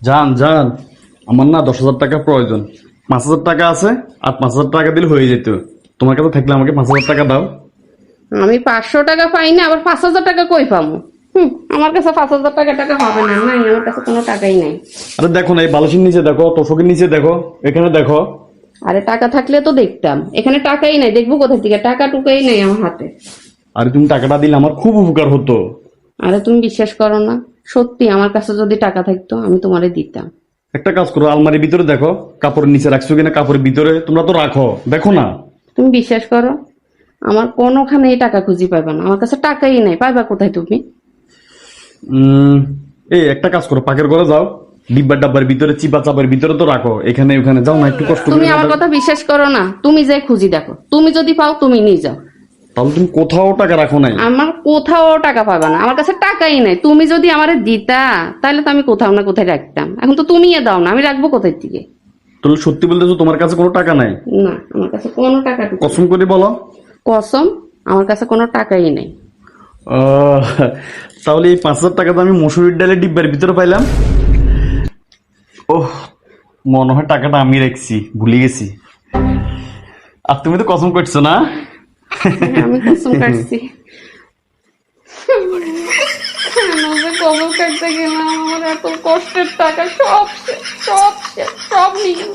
জান জান, আমার না 10,000 টাকা প্রয়োজন। 5,000 টাকা আছে, আর 5,000 টাকা দিলে হয়ে যেত। তোমার কাছে থাকলে আমাকে 5,000 টাকা দাও। আমি 500 টাকা পাই না, আবার 5,000 টাকা কই পাবো? আমার কাছে 5,000 টাকা হবে না, নাই আমার কাছে কোনো টাকাই নাই। আরে দেখো না, এই বালিশের নিচে দেখো, তোষকের নিচে দেখো, এখানে দেখো। আরে টাকা থাকলে তো দেখতাম, এখানে টাকাই নাই, দেখবো কোথা থেকে? টাকা টুকাই নাই আমার হাতে। আরে তুমি টাকাটা দিলে আমার খুব উপকার হতো। আরে তুমি বিশ্বাস করো না, সত্যি আমার কাছে যদি টাকা থাকতো আমি তোমারে দিতাম। একটা কাজ করো, আলমারির ভিতরে দেখো, কাপড়ের নিচে রাখছো কিনা। কাপড়ের ভিতরে তোমরা তো রাখো, দেখো না। তুমি বিশ্বাস করো, আমার কোনোখানে এই টাকা খুঁজি পাইবা না, আমার কাছে টাকাই নাই, পাইবা কোথায় তুমি? এই একটা কাজ করো, পাকের ঘরে যাও, ডিব্বার ডাব্বার ভিতরে, চিপা চাপার ভিতরে তো রাখো, এখানে ওখানে যাও না, একটু কষ্ট তুমি করে আমার কথা বিশ্বাস করো না, তুমি যাই খুঁজি দেখো, তুমি যদি পাও তুমি নিয়ে যাও। তাহলে তুমি কোথাও টাকা রাখো নাই। আমার কোথাও টাকা পাবা না, আমার কাছে টাকাই নাই। তুমি যদি আমারে দিতা তাহলে তো আমি কোথাও না কোথায় রাখতাম, এখন তো তুমি দাও না, আমি রাখবো কোথায় থেকে? তাহলে সত্যি বলতেছো তোমার কাছে কোনো টাকা নাই? না, আমার কাছে কোনো টাকা টুকু নেই। কসম করে বলো। কসম, আমার কাছে কোনো টাকাই নেই। আহ, তাহলে এই 5,000 টাকা তো আমি মসুরির ডালের ডিব্বার ভিতরে পাইলাম। ওহ, মনে হয় টাকাটা আমি রাখছি, ভুলে গেছি। আর তুমি তো কসম করছো না? আমি কসম কাটছি। কেন যে কসম কাটতে গেলাম, আমার এত কষ্টের টাকা সব শেষ, সব শেষ, সব নিয়ে গেল।